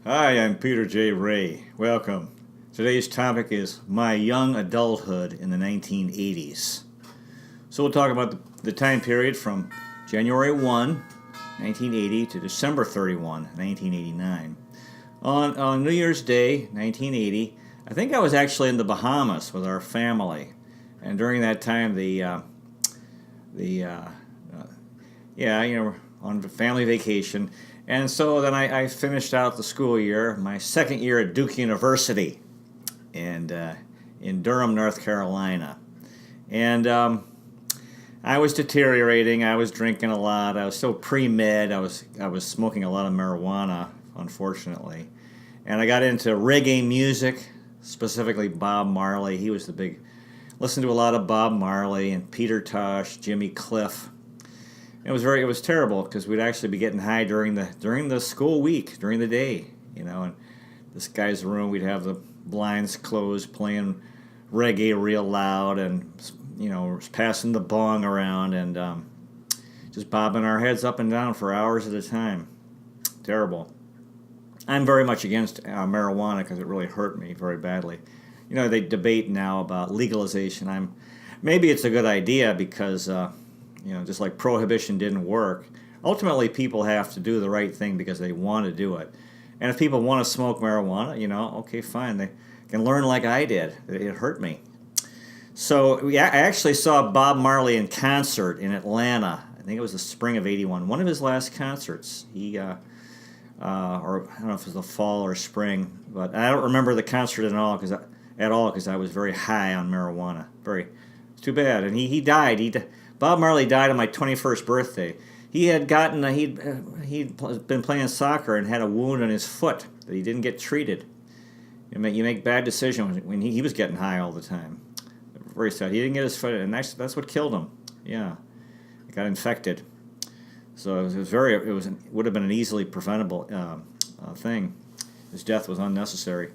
Hi, I'm Peter J. Ray. Welcome. Today's topic is my young adulthood in the 1980s. So we'll talk about the time period from January 1, 1980 to December 31, 1989. On New Year's Day, 1980, I think I was actually in the Bahamas with our family. And during that time, on family vacation. And so then I finished out the school year, my second year at Duke University and in Durham, North Carolina. And I was deteriorating. I was drinking a lot. I was still pre-med. I was smoking a lot of marijuana, unfortunately. And I got into reggae music, specifically Bob Marley. He was listened to a lot of Bob Marley and Peter Tosh, Jimmy Cliff. It was terrible because we'd actually be getting high during the school week, during the day, and this guy's room, we'd have the blinds closed, playing reggae real loud, and passing the bong around and just bobbing our heads up and down for hours at a time. Terrible. I'm very much against marijuana because it really hurt me very badly. They debate now about legalization. Maybe it's a good idea because just like prohibition didn't work. Ultimately, people have to do the right thing because they want to do it. And if people want to smoke marijuana, okay, fine. They can learn like I did. It hurt me. So I actually saw Bob Marley in concert in Atlanta. I think it was the spring of '81. One of his last concerts. Or I don't know if it was the fall or spring, but I don't remember the concert at all because I was very high on marijuana. It's too bad. And he died. Bob Marley died on my 21st birthday. He'd been playing soccer and had a wound on his foot that he didn't get treated. You make bad decisions when he was getting high all the time. Very sad. He didn't get his foot, and that's what killed him. Yeah, he got infected. So it would have been an easily preventable thing. His death was unnecessary.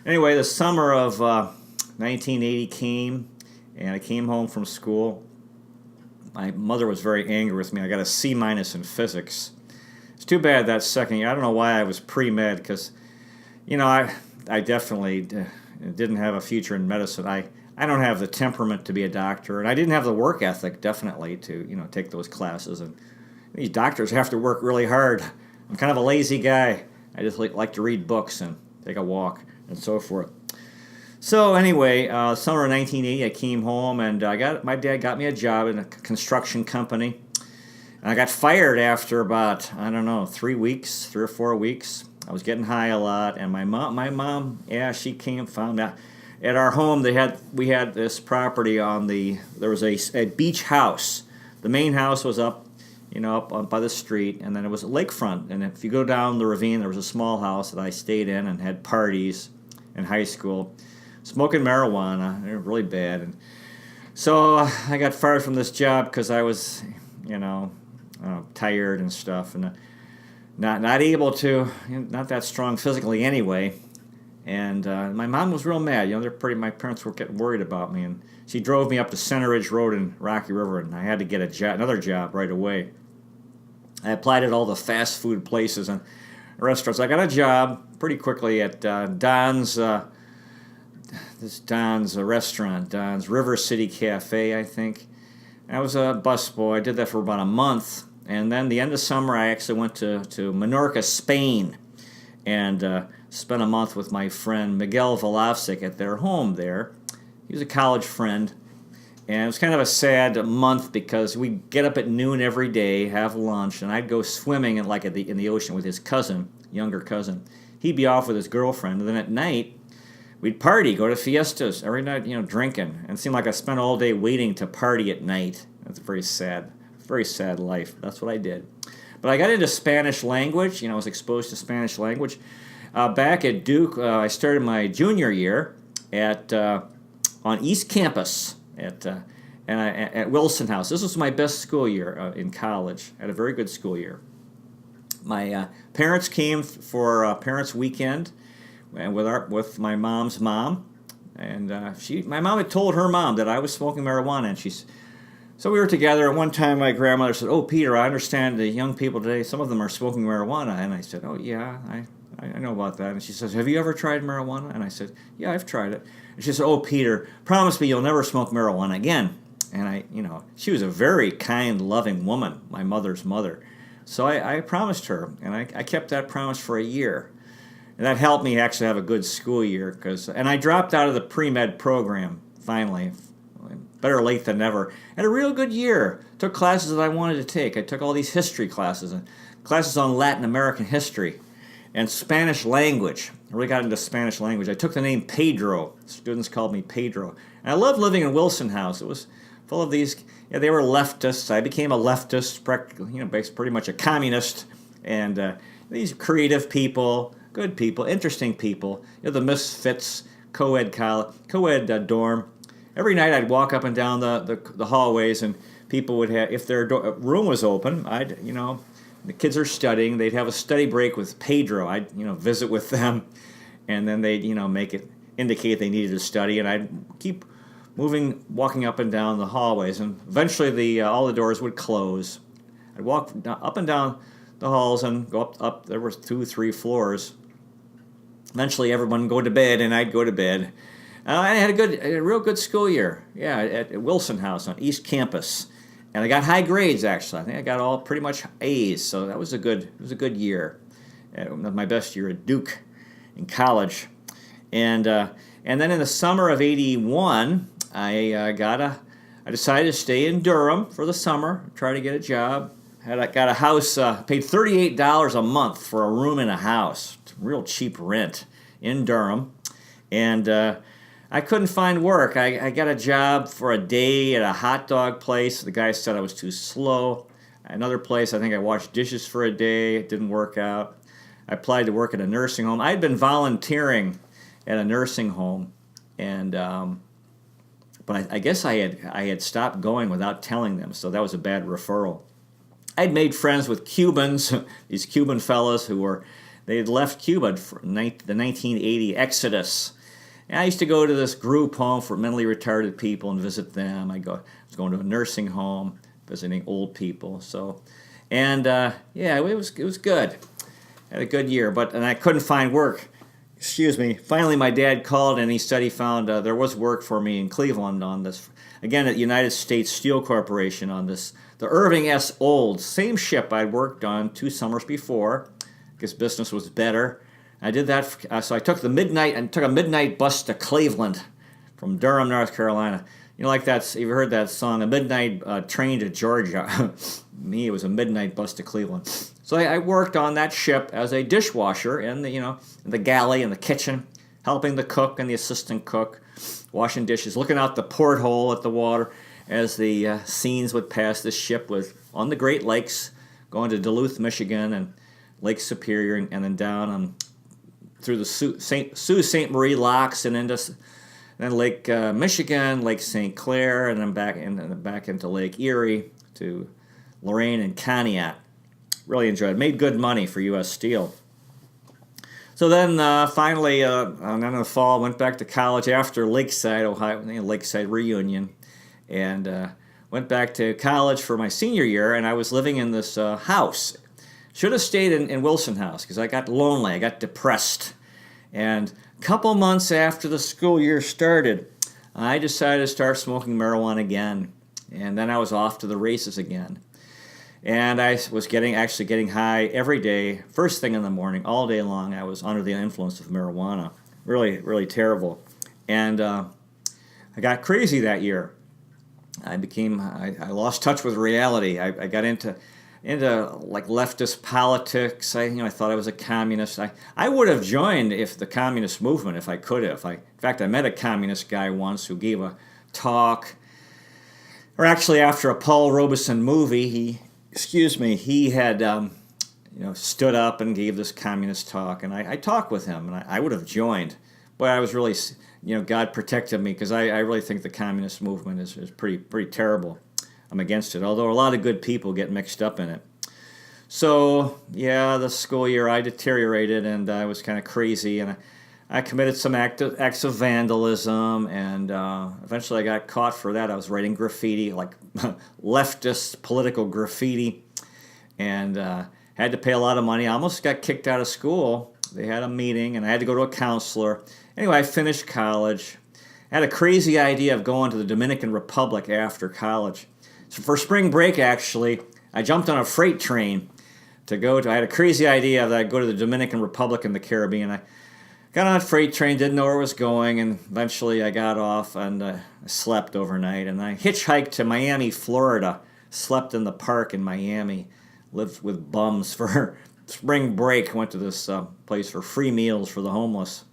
Anyway, the summer of 1980 came, and I came home from school. My mother was very angry with me. I got a C- in physics. It's too bad that second year. I don't know why I was pre-med because, I definitely didn't have a future in medicine. I don't have the temperament to be a doctor, and I didn't have the work ethic, definitely, to, take those classes. And these doctors have to work really hard. I'm kind of a lazy guy. I just like to read books and take a walk and so forth. So anyway, summer of 1980, I came home and my dad got me a job in a construction company. And I got fired after about, 3 or 4 weeks. I was getting high a lot, and my mom, she found out. At our home, we had this property there was a beach house. The main house was up by the street, and then it was a lakefront. And if you go down the ravine, there was a small house that I stayed in and had parties in high school. Smoking marijuana, they were really bad, and so I got fired from this job because I was, tired and stuff, and not able to, not that strong physically anyway. And my mom was real mad. My parents were getting worried about me, and she drove me up to Center Ridge Road in Rocky River, and I had to get another job right away. I applied at all the fast food places and restaurants. I got a job pretty quickly at Don's restaurant, Don's River City Cafe, I think. I was a busboy. I did that for about a month. And then the end of summer, I actually went to Menorca, Spain, and spent a month with my friend Miguel Velavsik at their home there. He was a college friend. And it was kind of a sad month because we'd get up at noon every day, have lunch, and I'd go swimming in the ocean with his younger cousin. He'd be off with his girlfriend. And then at night, we'd party, go to fiestas every night, drinking. And it seemed like I spent all day waiting to party at night. That's a very sad life. That's what I did. But I got into Spanish language. I was exposed to Spanish language. Back at Duke, I started my junior year on East Campus at Wilson House. This was my best school year in college. I had a very good school year. My parents came for Parents' Weekend, and with my mom's mom, and my mom had told her mom that I was smoking marijuana, and so we were together, and one time my grandmother said, "Oh, Peter, I understand the young people today, some of them are smoking marijuana," and I said, "Oh, yeah, I know about that. And she says, have you ever tried marijuana? And I said, yeah, I've tried it. And she said, oh, Peter, promise me you'll never smoke marijuana again. And she was a very kind, loving woman, my mother's mother. So I promised her, and I kept that promise for a year. And that helped me actually have a good school year. And I dropped out of the pre-med program, finally. Better late than never. Had a real good year. Took classes that I wanted to take. I took all these history classes, and classes on Latin American history and Spanish language. I really got into Spanish language. I took the name Pedro. Students called me Pedro. And I loved living in Wilson House. It was full of these, they were leftists. I became a leftist, pretty much a communist. And these creative people, good people, interesting people, the misfits, co-ed college, co-ed dorm. Every night I'd walk up and down the hallways, and people would have, if their room was open, the kids are studying, they'd have a study break with Pedro. I'd, visit with them, and then they'd, make it indicate they needed to study, and I'd keep walking up and down the hallways, and eventually all the doors would close. I'd walk up and down the halls and go up. There were 2, 3 floors. Eventually everyone would go to bed, and I'd go to bed. I had a real good school year. Yeah, at Wilson House on East Campus, and I got high grades. Actually, I think I got all pretty much A's. So that was a good year. My best year at Duke in college, and then in the summer of '81, I decided to stay in Durham for the summer, try to get a job. Got a house, paid $38 a month for a room in a house, real cheap rent in Durham, and I couldn't find work. I got a job for a day at a hot dog place. The guy said I was too slow. Another place, I think I washed dishes for a day. It didn't work out. I applied to work at a nursing home. I had been volunteering at a nursing home, and but I guess I had stopped going without telling them, so that was a bad referral. I'd made friends with Cubans, these Cuban fellas they had left Cuba for the 1980 exodus. And I used to go to this group home for mentally retarded people and visit them. I was going to a nursing home, visiting old people. So, and it was good. Had a good year, and I couldn't find work. Excuse me. Finally, my dad called, and he said he found there was work for me in Cleveland on this, again at United States Steel Corporation on this, the Irving S. Olds, same ship I'd worked on 2 summers before, because business was better. I did that, so I took a midnight bus to Cleveland from Durham, North Carolina. Like that, you've heard that song, a midnight train to Georgia. Me, it was a midnight bus to Cleveland. So I worked on that ship as a dishwasher in the galley, in the kitchen, helping the cook and the assistant cook, washing dishes, looking out the porthole at the water as the scenes would pass. This ship was on the Great Lakes, going to Duluth, Michigan, and Lake Superior, and then down through the Sault Ste. Marie locks, and then Lake Michigan, Lake St. Clair, and then back into Lake Erie to Lorain and Conneaut. Really enjoyed it. Made good money for U.S. Steel. So then finally, in the fall, went back to college after Lakeside, Ohio, Lakeside reunion, and went back to college for my senior year, and I was living in this house. Should have stayed in Wilson House because I got lonely, I got depressed. And a couple months after the school year started, I decided to start smoking marijuana again. And then I was off to the races again. And I was getting high every day, first thing in the morning, all day long. I was under the influence of marijuana. Really, really terrible. And I got crazy that year. I lost touch with reality. I got into like leftist politics. I thought I was a communist. I would have joined the communist movement if I could have. In fact, I met a communist guy once who gave a talk, or actually after a Paul Robeson movie, he had stood up and gave this communist talk, and I talked with him, and I would have joined, but I was really, God protected me, because I really think the communist movement is pretty terrible. I'm against it, although a lot of good people get mixed up in it. So, the school year I deteriorated, and I was kind of crazy, and I committed some acts of vandalism, and eventually I got caught for that. I was writing graffiti, like leftist political graffiti, and had to pay a lot of money. I almost got kicked out of school They had a meeting, and I had to go to a counselor. Anyway, I finished college. I had a crazy idea of going to the Dominican Republic after college. So for spring break, actually, I jumped on a freight train to go to. I had a crazy idea that I'd go to the Dominican Republic in the Caribbean. I got on a freight train, didn't know where it was going, and eventually I got off and I slept overnight. And I hitchhiked to Miami, Florida, slept in the park in Miami, lived with bums for spring break, went to this place for free meals for the homeless.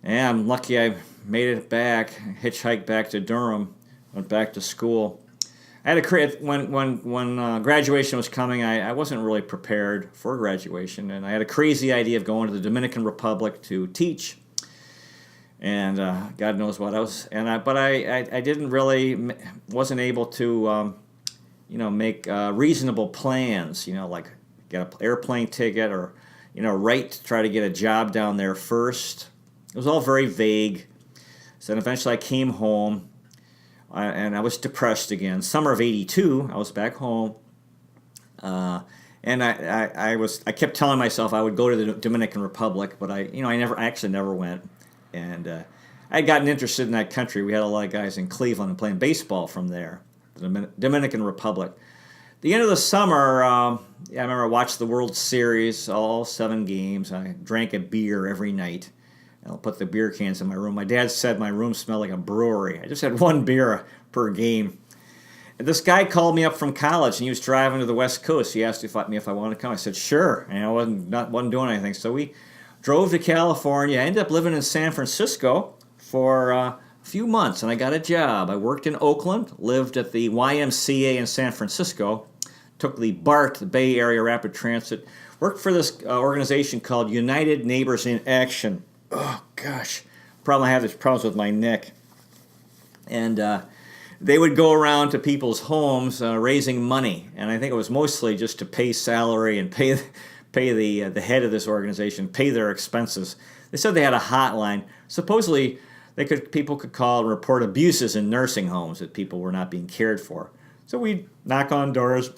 And I'm lucky I made it back, hitchhiked back to Durham, went back to school. I had when graduation was coming, I wasn't really prepared for graduation, and I had a crazy idea of going to the Dominican Republic to teach, and God knows what I was, but I didn't really, wasn't able to, make reasonable plans, like get an airplane ticket or, to try to get a job down there first. It was all very vague. So then eventually I came home. And I was depressed again. Summer of '82, I was back home, and I kept telling myself I would go to the Dominican Republic, but I actually never went. And I had gotten interested in that country. We had a lot of guys in Cleveland playing baseball from there, the Dominican Republic. The end of the summer, I remember I watched the World Series, all 7 games. I drank a beer every night. I'll put the beer cans in my room. My dad said my room smelled like a brewery. I just had 1 beer per game. And this guy called me up from college, and he was driving to the West Coast. He asked me if I wanted to come. I said, sure. And I wasn't doing anything. So we drove to California. I ended up living in San Francisco for a few months, and I got a job. I worked in Oakland, lived at the YMCA in San Francisco, took the BART, the Bay Area Rapid Transit, worked for this organization called United Neighbors in Action. Oh, gosh. I have these problems with my neck. And they would go around to people's homes raising money. And I think it was mostly just to pay salary and pay the head of this organization, pay their expenses. They said they had a hotline. Supposedly, people could call and report abuses in nursing homes that people were not being cared for. So we'd knock on doors,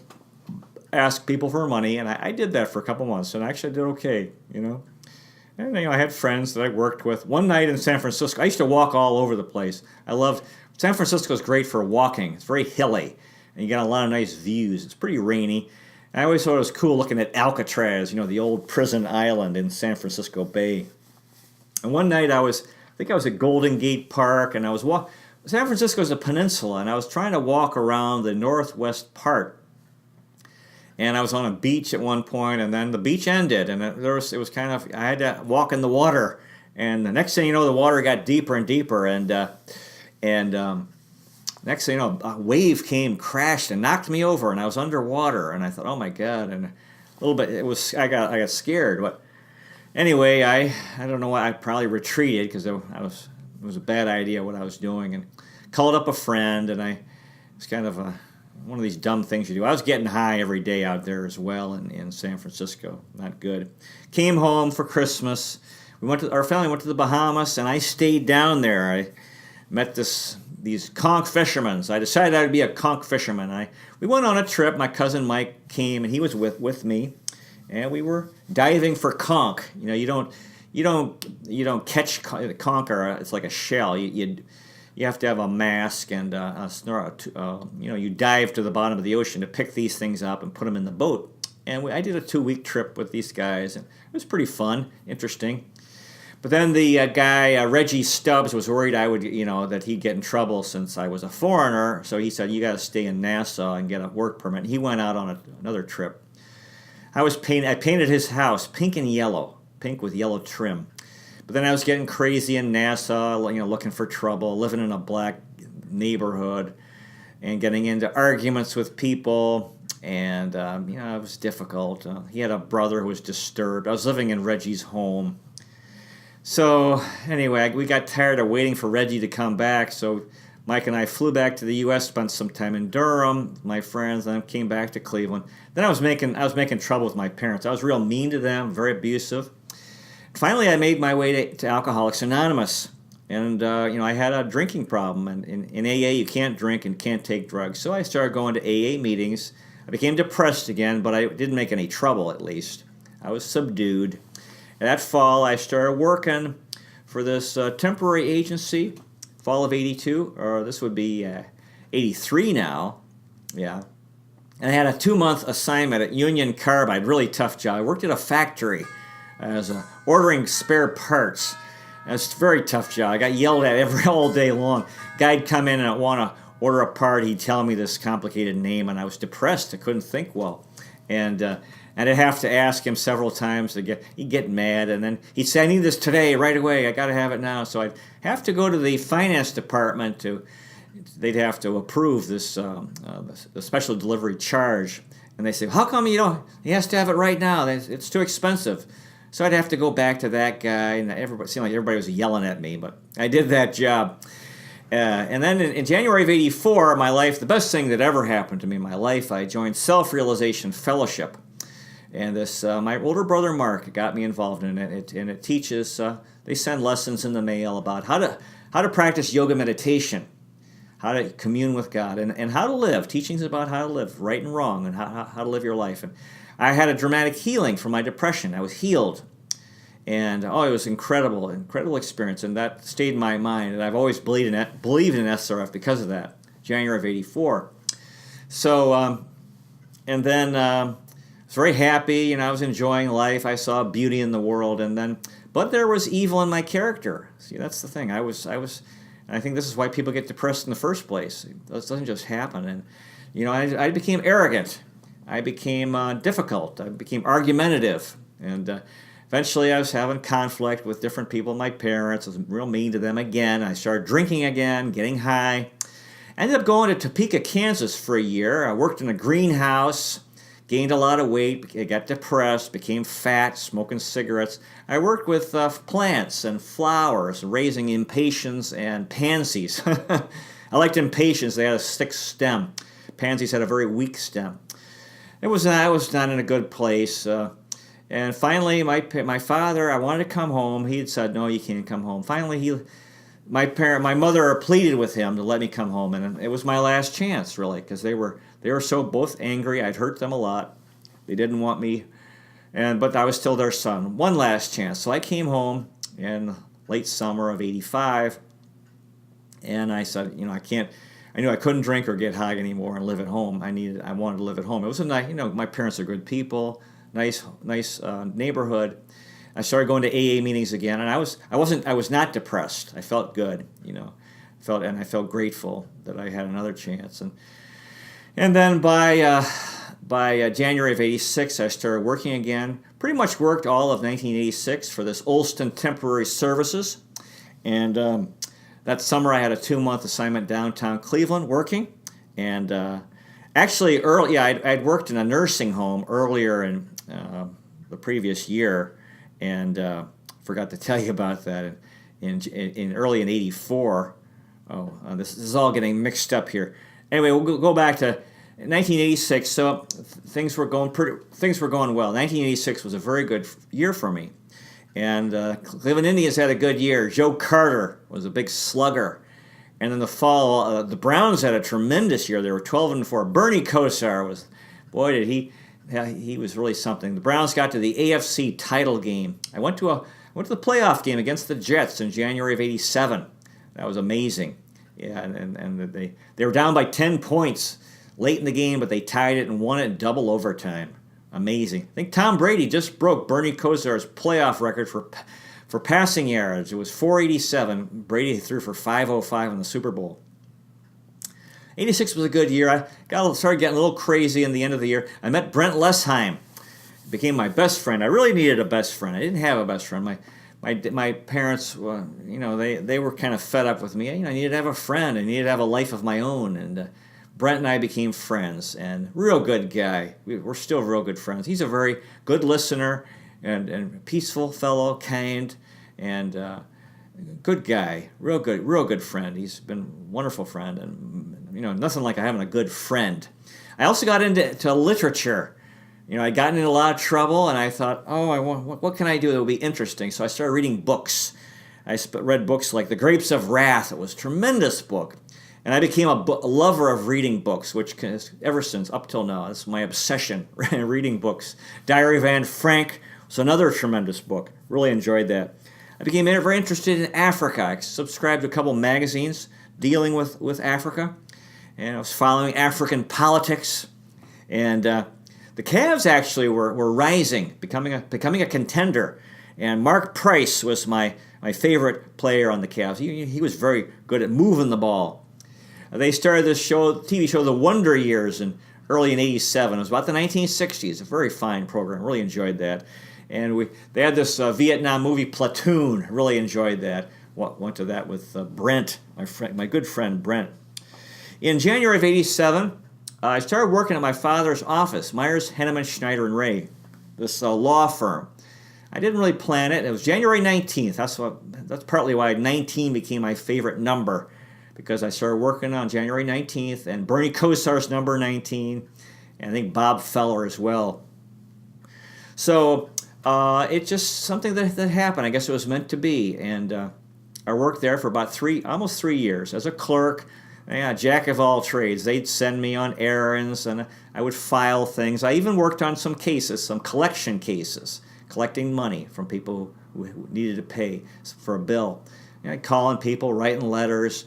ask people for money, and I did that for a couple months, and I actually did okay, And I had friends that I worked with. One night in San Francisco, I used to walk all over the place. San Francisco is great for walking. It's very hilly, and you got a lot of nice views. It's pretty rainy. And I always thought it was cool looking at Alcatraz, the old prison island in San Francisco Bay. And one night I think I was at Golden Gate Park, and San Francisco is a peninsula, and I was trying to walk around the northwest part. And I was on a beach at one point, and then the beach ended, and it was kind of, I had to walk in the water, and the next thing you know, the water got deeper and deeper, and next thing you know, a wave came, crashed, and knocked me over, and I was underwater, and I thought, oh my God, and a little bit, I got scared, but anyway, I don't know why, I probably retreated, because it was a bad idea what I was doing, and called up a friend, and it was kind of one of these dumb things you do. I was getting high every day out there as well in San Francisco. Not good. Came home for Christmas. Our family went to the Bahamas, and I stayed down there. I met these conch fishermen. So I decided I would be a conch fisherman. We went on a trip. My cousin Mike came, and he was with me, and we were diving for conch. You don't catch conch, or it's like a shell. You have to have a mask and you dive to the bottom of the ocean to pick these things up and put them in the boat. And I did a 2-week trip with these guys, and it was pretty fun, interesting. But then the guy, Reggie Stubbs, was worried I would, that he'd get in trouble since I was a foreigner. So he said, you got to stay in Nassau and get a work permit. He went out on another trip. I painted his house pink and yellow, pink with yellow trim. But then I was getting crazy in Nassau, looking for trouble, living in a black neighborhood, and getting into arguments with people, and it was difficult. He had a brother who was disturbed. I was living in Reggie's home. So anyway, we got tired of waiting for Reggie to come back, so Mike and I flew back to the U.S., spent some time in Durham, my friends, then came back to Cleveland. Then I was making trouble with my parents. I was real mean to them, very abusive. Finally, I made my way to Alcoholics Anonymous, and I had a drinking problem. And in AA, you can't drink and can't take drugs. So I started going to AA meetings. I became depressed again, but I didn't make any trouble. At least I was subdued. that fall, I started working for this temporary agency, fall of 82, or this would be 83 now. Yeah. And I had a 2-month assignment at Union Carbide, really tough job. I worked at a factory as ordering spare parts. And it's a very tough job. I got yelled at all day long. Guy'd come in and I'd want to order a part. He'd tell me this complicated name, and I was depressed. I couldn't think well. And I'd have to ask him several times. He'd get mad, and then he'd say, I need this today, right away. I got to have it now. So I'd have to go to the finance department they'd have to approve this the special delivery charge. And they say, how come he has to have it right now? It's too expensive. So I'd have to go back to that guy, and it seemed like everybody was yelling at me, but I did that job. And then in January of 84, the best thing that ever happened to me in my life, I joined Self-Realization Fellowship. And my older brother Mark got me involved in it, and it teaches, they send lessons in the mail about how to practice yoga meditation, how to commune with God, and how to live, teachings about how to live, right and wrong, and how to live your life. And I had a dramatic healing from my depression. I was healed. And it was incredible experience, and that stayed in my mind, and I've always believed in SRF because of that, January of 84. So, and then I was very happy, I was enjoying life. I saw beauty in the world, but there was evil in my character. See, that's the thing. And I think this is why people get depressed in the first place. It doesn't just happen. And, I became arrogant. I became difficult. I became argumentative. And eventually I was having conflict with different people. My parents, I was real mean to them again. I started drinking again, getting high. I ended up going to Topeka, Kansas for a year. I worked in a greenhouse, gained a lot of weight, got depressed, became fat, smoking cigarettes. I worked with plants and flowers, raising impatiens and pansies. I liked impatiens. They had a thick stem. Pansies had a very weak stem. I was not in a good place. And finally, my father, I wanted to come home. He had said, no, you can't come home. Finally, my mother pleaded with him to let me come home, and it was my last chance, really, because they were so both angry. I'd hurt them a lot. They didn't want me, but I was still their son. One last chance. So I came home in late summer of 85, and I said, I knew I couldn't drink or get high anymore and live at home. I wanted to live at home. It was a nice, my parents are good people. Nice neighborhood. I started going to AA meetings again, and I was not depressed. I felt good, I felt grateful that I had another chance. And then by January of 86, I started working again. Pretty much worked all of 1986 for this Olston Temporary Services, and that summer I had a 2-month assignment downtown Cleveland working, and actually I'd worked in a nursing home earlier in the previous year, and forgot to tell you about that. Early in 84. This is all getting mixed up here. Anyway, we'll go back to 1986. So things were going well. 1986 was a very good year for me, and Cleveland Indians had a good year. Joe Carter was a big slugger, and in the fall, the Browns had a tremendous year. They were 12-4. Bernie Kosar was, boy, did he was really something. The Browns got to the AFC title game. I went to the playoff game against the Jets in January of 87. That was amazing. Yeah, and they were down by 10 points late in the game, but they tied it and won it in double overtime. Amazing. I think Tom Brady just broke Bernie Kosar's playoff record for passing yards. It was 487. Brady threw for 505 in the Super Bowl. 86 was a good year. I started getting a little crazy in the end of the year. I met Brent Lesheim. He became my best friend. I really needed a best friend. I didn't have a best friend. My parents, they were kind of fed up with me. I needed to have a friend. I needed to have a life of my own. And Brent and I became friends. And real good guy. We're still real good friends. He's a very good listener and peaceful fellow, kind, and good guy. Real good friend. He's been a wonderful friend, and nothing like having a good friend. I also got into literature. I'd gotten in a lot of trouble, and I thought, what can I do that would be interesting? So I started reading books. I read books like The Grapes of Wrath. It was a tremendous book. And I became a lover of reading books, which ever since, up till now, that's my obsession, reading books. Diary of Anne Frank So another tremendous book. Really enjoyed that. I became very interested in Africa. I subscribed to a couple magazines dealing with Africa, and I was following African politics. And the Cavs actually were rising, becoming a contender. And Mark Price was my favorite player on the Cavs. He was very good at moving the ball. They started this TV show, The Wonder Years, early in '87. It was about the 1960s. A very fine program. Really enjoyed that. And they had this Vietnam movie, Platoon. Really enjoyed that. Went to that with Brent, my good friend Brent. In January of '87, I started working at my father's office, Myers, Henneman, Schneider, and Ray, this law firm. I didn't really plan it. It was January 19th. That's partly why 19 became my favorite number, because I started working on January 19th, and Bernie Kosar's number 19, and I think Bob Feller as well. So it's just something that happened. I guess it was meant to be, and I worked there for about almost 3 years as a clerk. Yeah, jack of all trades. They'd send me on errands, and I would file things. I even worked on some cases, some collection cases, collecting money from people who needed to pay for a bill. Calling people, writing letters,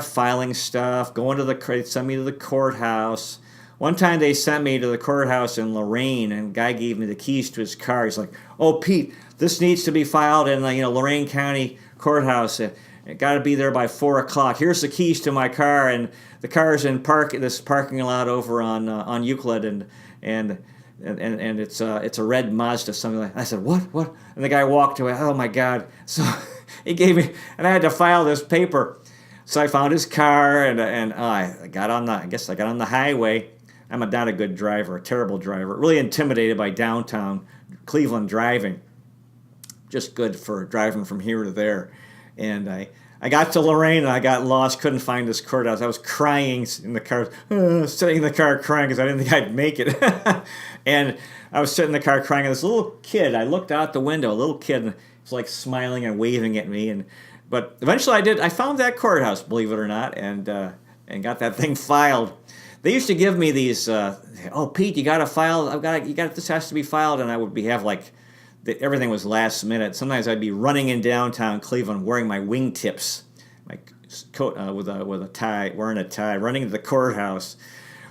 filing stuff, they'd send me to the courthouse. One time they sent me to the courthouse in Lorain, and a guy gave me the keys to his car. He's like, "Oh, Pete, this needs to be filed in Lorain County Courthouse. It got to be there by 4 o'clock. Here's the keys to my car, and the car's in this parking lot over on Euclid, and it's a red Mazda, something like that." I said, "What?" And the guy walked away. Oh my God! So he gave me, and I had to file this paper. So I found his car, and I got on the highway. I'm not a good driver, a terrible driver. Really intimidated by downtown Cleveland driving. Just good for driving from here to there. And I got to Lorain, and I got lost, couldn't find this courthouse. I was crying in the car, sitting in the car crying because I didn't think I'd make it. And I was sitting in the car crying, and this little kid, I looked out the window, a little kid, and he was like smiling and waving at me. But eventually I found that courthouse, believe it or not, and got that thing filed. They used to give me these, "Oh, Pete, you got to file, this has to be filed," and I would have everything was last minute. Sometimes I'd be running in downtown Cleveland wearing my wingtips, my coat with a tie, wearing a tie, running to the courthouse.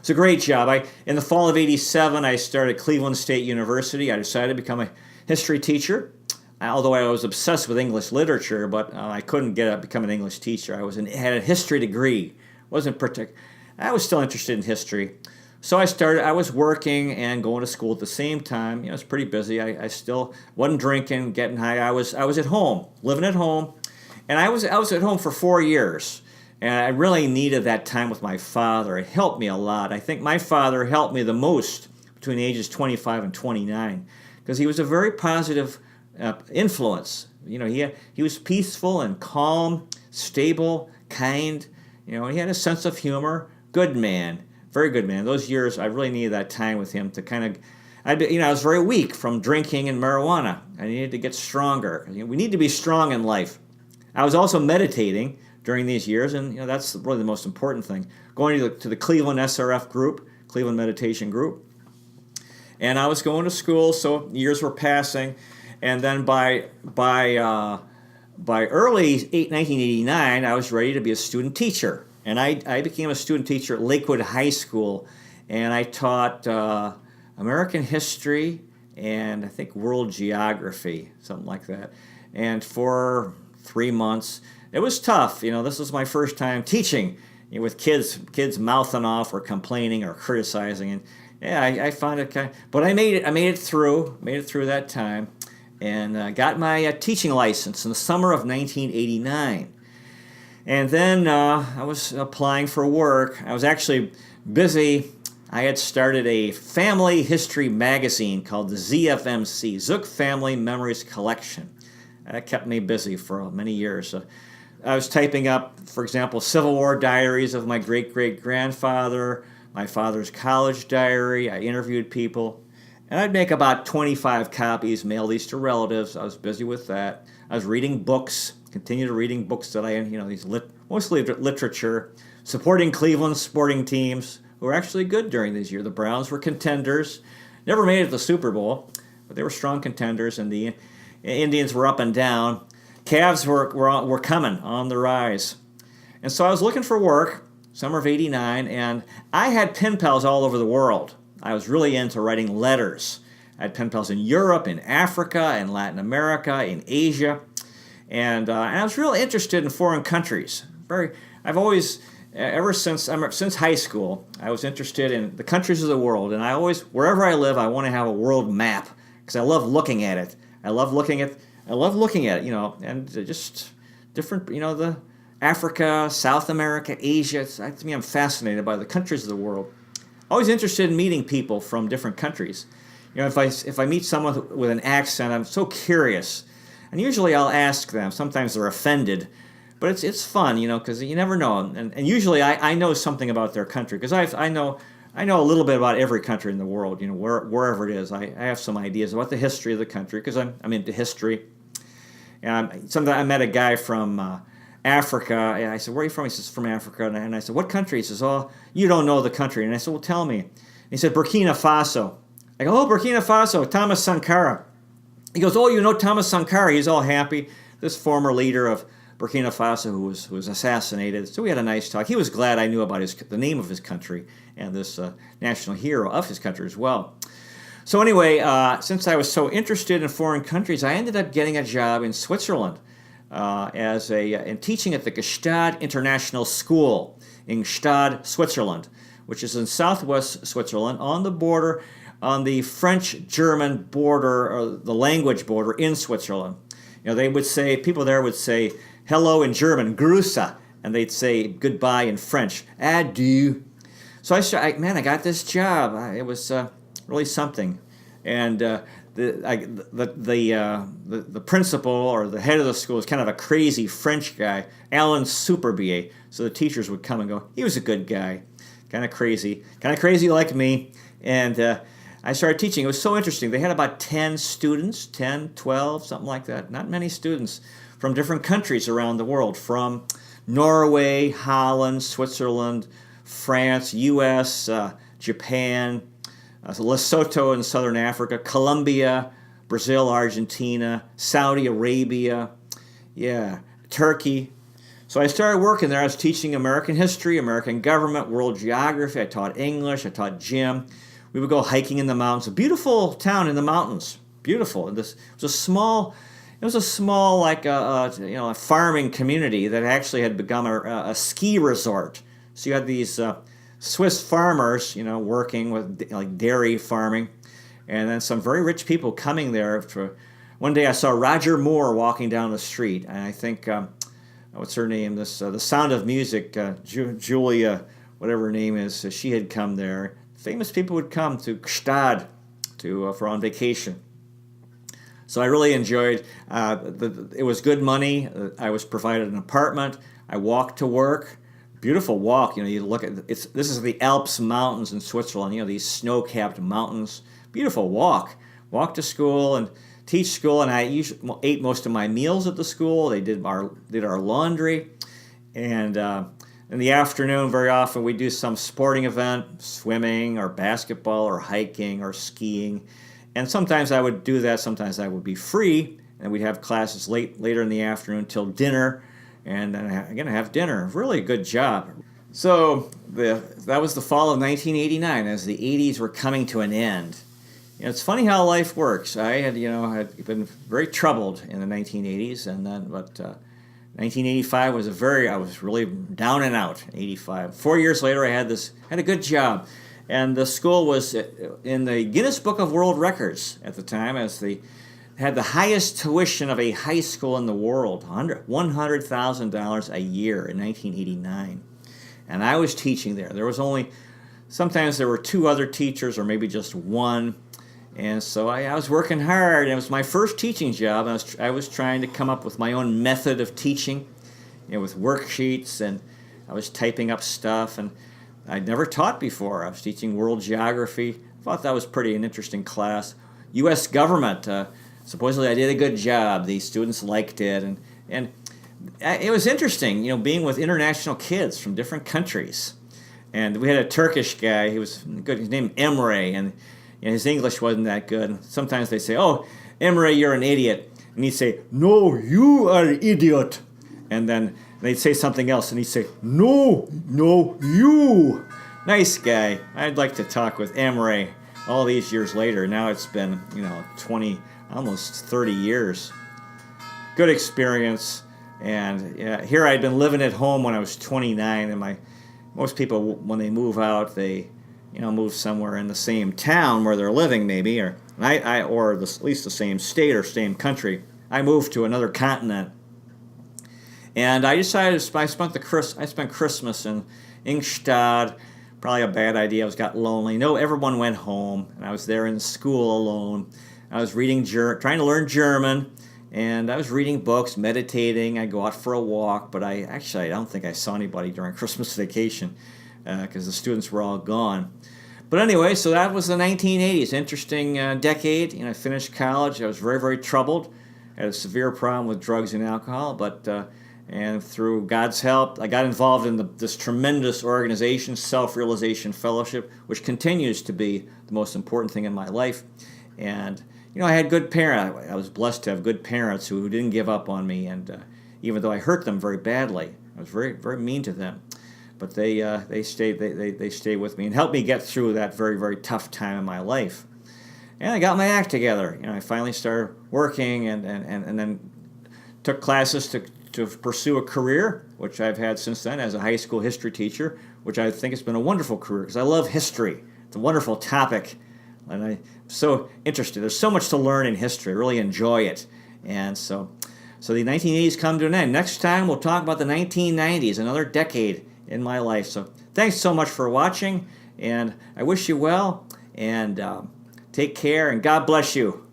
It's a great job. In the fall of '87, I started Cleveland State University. I decided to become a history teacher, although I was obsessed with English literature, but I couldn't become an English teacher. Had a history degree. I was still interested in history. So I was working and going to school at the same time. I was pretty busy. I still wasn't drinking, getting high. I was at home, living at home. And I was at home for 4 years. And I really needed that time with my father. It helped me a lot. I think my father helped me the most between ages 25 and 29, because he was a very positive influence. He was peaceful and calm, stable, kind. He had a sense of humor. Good man. Very good man. Those years, I really needed that time with him to kind of, I was very weak from drinking and marijuana. I needed to get stronger. We need to be strong in life. I was also meditating during these years, and that's really the most important thing. Going to the Cleveland SRF group, Cleveland Meditation Group, and I was going to school. So years were passing, and then by early 1989, I was ready to be a student teacher. And I became a student teacher at Lakewood High School, and I taught American history and I think world geography, something like that. And for 3 months, it was tough. This was my first time teaching with kids mouthing off or complaining or criticizing. And yeah, I found it but I made it through that time, and got my teaching license in the summer of 1989. And then I was applying for work. I was actually busy. I had started a family history magazine called the ZFMC, Zook Family Memories Collection. That kept me busy for many years. I was typing up, for example, Civil War diaries of my great-great-grandfather, my father's college diary. I interviewed people. And I'd make about 25 copies, mail these to relatives. I was busy with that. I was reading books. Continued reading books that mostly literature, supporting Cleveland sporting teams who were actually good during these years. The Browns were contenders, never made it to the Super Bowl, but they were strong contenders, and the Indians were up and down. Cavs were coming on the rise. And so I was looking for work, summer of '89, and I had pen pals all over the world. I was really into writing letters. I had pen pals in Europe, in Africa, in Latin America, in Asia, and I was really interested in foreign countries. I've always, ever since high school, I was interested in the countries of the world, and wherever I live, I want to have a world map because I love looking at it. I love looking at it, and just different, the Africa, South America, Asia. To me, I'm fascinated by the countries of the world. Always interested in meeting people from different countries. If I meet someone with an accent, I'm so curious, and usually I'll ask them. Sometimes they're offended, but it's fun, because you never know. And usually I know something about their country because I know a little bit about every country in the world. Wherever it is, I have some ideas about the history of the country because I'm into history. And sometimes I met a guy from Africa, and I said, "Where are you from?" He says, "From Africa." And I said, "What country?" He says, "Oh, you don't know the country." And I said, "Well, tell me." And he said, "Burkina Faso." I go, "Oh, Burkina Faso, Thomas Sankara." He goes, "Oh, you know Thomas Sankara." He's all happy. This former leader of Burkina Faso who was assassinated. So we had a nice talk. He was glad I knew about the name of his country and this national hero of his country as well. So anyway, since I was so interested in foreign countries, I ended up getting a job in Switzerland in teaching at the Gstaad International School in Gstaad, Switzerland, which is in southwest Switzerland on the border, on the French-German border, or the language border in Switzerland. People there would say hello in German, Grüße, and they'd say goodbye in French, adieu. So I got this job. It was really something. And the principal or the head of the school was kind of a crazy French guy, Alain Superbier. So the teachers would come and go, he was a good guy, kind of crazy like me. And I started teaching. It was so interesting. They had about 10 students, 10, 12, something like that. Not many students from different countries around the world, from Norway, Holland, Switzerland, France, U.S., Japan, Lesotho in southern Africa, Colombia, Brazil, Argentina, Saudi Arabia, Turkey. So I started working there. I was teaching American history, American government, world geography. I taught English. I taught gym. We would go hiking in the mountains. A beautiful town in the mountains. Beautiful. It was a small like a farming community that actually had become a ski resort. So you had these Swiss farmers, working with like dairy farming, and then some very rich people coming there. One day I saw Roger Moore walking down the street, and I think what's her name? The Sound of Music, Julia, whatever her name is. She had come there. Famous people would come to Gstaad for on vacation. So I really enjoyed. It was good money. I was provided an apartment. I walked to work. Beautiful walk. You look at this is the Alps mountains in Switzerland. These snow-capped mountains. Beautiful walk. Walk to school and teach school. And I usually ate most of my meals at the school. They did our laundry, and in the afternoon, very often we do some sporting event, swimming or basketball or hiking or skiing. And sometimes I would do that. Sometimes I would be free, and we'd have classes later in the afternoon till dinner, and then again have dinner. Really good job. So that was the fall of 1989, as the 80s were coming to an end. It's funny how life works. I had been very troubled in the 1980s, and then 1985 I was really down and out. 85. 4 years later, I had a good job. And the school was in the Guinness Book of World Records at the time, as had the highest tuition of a high school in the world, $100,000 a year in 1989. And I was teaching there. Sometimes there were two other teachers or maybe just one. And so I was working hard. It was my first teaching job. I was trying to come up with my own method of teaching, with worksheets, and I was typing up stuff. And I'd never taught before. I was teaching world geography. I thought that was an interesting class. U.S. government. Supposedly I did a good job. The students liked it. And it was interesting, being with international kids from different countries. And we had a Turkish guy. He was good. His name Emre. And, And his English wasn't that good. Sometimes they say, "Oh, Emery, you're an idiot," and he'd say, "No, you are an idiot." And then they'd say something else, and he'd say, "No, no, you." Nice guy. I'd like to talk with Emery all these years later. Now it's been, 20, almost 30 years. Good experience. And here I'd been living at home when I was 29, and most people, when they move out, they move somewhere in the same town where they're living, maybe, or at least the same state or same country. I moved to another continent, and I decided I spent Christmas in Ingstad. Probably a bad idea. I got lonely. No, everyone went home, and I was there in school alone. I was reading, trying to learn German, and I was reading books, meditating. I'd go out for a walk, but I don't think I saw anybody during Christmas vacation because the students were all gone. But anyway, so that was the 1980s. Interesting decade. I finished college. I was very, very troubled. I had a severe problem with drugs and alcohol, and through God's help, I got involved in this tremendous organization, Self-Realization Fellowship, which continues to be the most important thing in my life. And, I had good parents. I was blessed to have good parents who didn't give up on me. And even though I hurt them very badly, I was very, very mean to them. But they stayed with me and helped me get through that very, very tough time in my life. And I got my act together. I finally started working and then took classes to pursue a career, which I've had since then as a high school history teacher, which I think has been a wonderful career because I love history. It's a wonderful topic, and I'm so interested. There's so much to learn in history. I really enjoy it. And so the 1980s come to an end. Next time, we'll talk about the 1990s, another decade in my life. So thanks so much for watching, and I wish you well, and take care, and God bless you.